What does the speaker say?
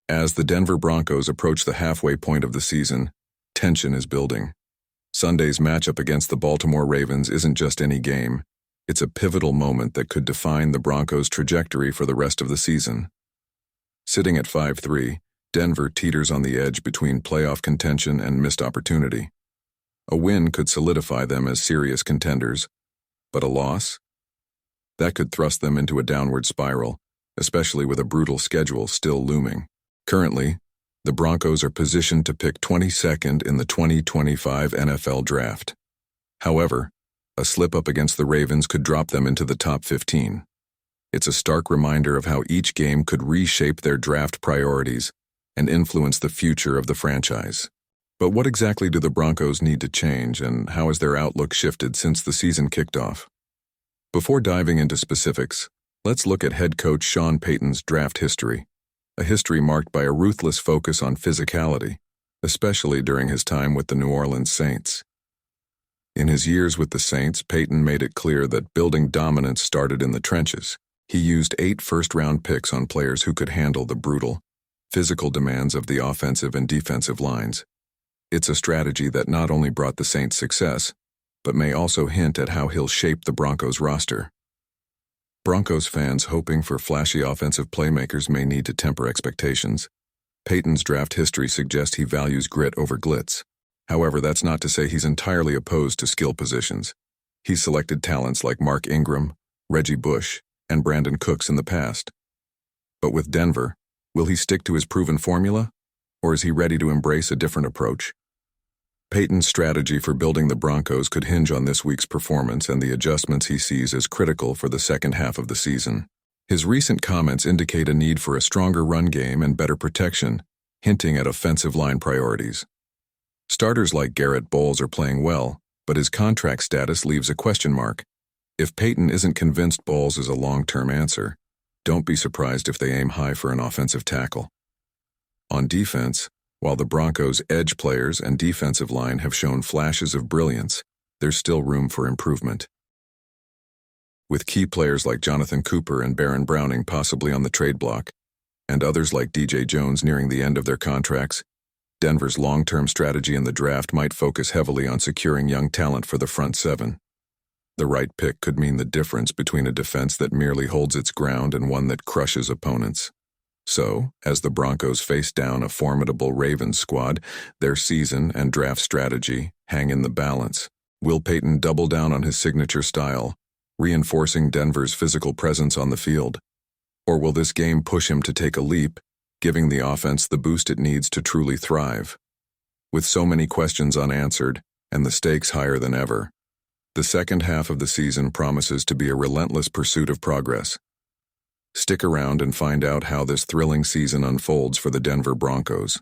As the Denver Broncos approach the halfway point of the season, tension is building. Sunday's matchup against the Baltimore Ravens isn't just any game. It's a pivotal moment that could define the Broncos' trajectory for the rest of the season. Sitting at 5-3, Denver teeters on the edge between playoff contention and missed opportunity. A win could solidify them as serious contenders, but a loss? That could thrust them into a downward spiral, especially with a brutal schedule still looming. Currently, the Broncos are positioned to pick 22nd in the 2025 NFL Draft. However, a slip-up against the Ravens could drop them into the top 15. It's a stark reminder of how each game could reshape their draft priorities and influence the future of the franchise. But what exactly do the Broncos need to change, and how has their outlook shifted since the season kicked off? Before diving into specifics, let's look at head coach Sean Payton's draft history, a history marked by a ruthless focus on physicality, especially during his time with the New Orleans Saints. In his years with the Saints, Payton made it clear that building dominance started in the trenches. He used 8 first-round picks on players who could handle the brutal, physical demands of the offensive and defensive lines. It's a strategy that not only brought the Saints success, but may also hint at how he'll shape the Broncos roster. Broncos fans hoping for flashy offensive playmakers may need to temper expectations. Payton's draft history suggests he values grit over glitz. However, that's not to say he's entirely opposed to skill positions. He's selected talents like Mark Ingram, Reggie Bush, and Brandon Cooks in the past. But with Denver, will he stick to his proven formula, or is he ready to embrace a different approach? Payton's strategy for building the Broncos could hinge on this week's performance and the adjustments he sees as critical for the second half of the season. His recent comments indicate a need for a stronger run game and better protection, hinting at offensive line priorities. Starters like Garrett Bowles are playing well, but his contract status leaves a question mark. If Payton isn't convinced Bowles is a long-term answer, don't be surprised if they aim high for an offensive tackle. On defense, while the Broncos' edge players and defensive line have shown flashes of brilliance, there's still room for improvement. With key players like Jonathan Cooper and Baron Browning possibly on the trade block, and others like DJ Jones nearing the end of their contracts, Denver's long-term strategy in the draft might focus heavily on securing young talent for the front seven. The right pick could mean the difference between a defense that merely holds its ground and one that crushes opponents. So, as the Broncos face down a formidable Ravens squad, their season and draft strategy hang in the balance. Will Payton double down on his signature style, reinforcing Denver's physical presence on the field? Or will this game push him to take a leap, giving the offense the boost it needs to truly thrive? With so many questions unanswered and the stakes higher than ever, the second half of the season promises to be a relentless pursuit of progress. Stick around and find out how this thrilling season unfolds for the Denver Broncos.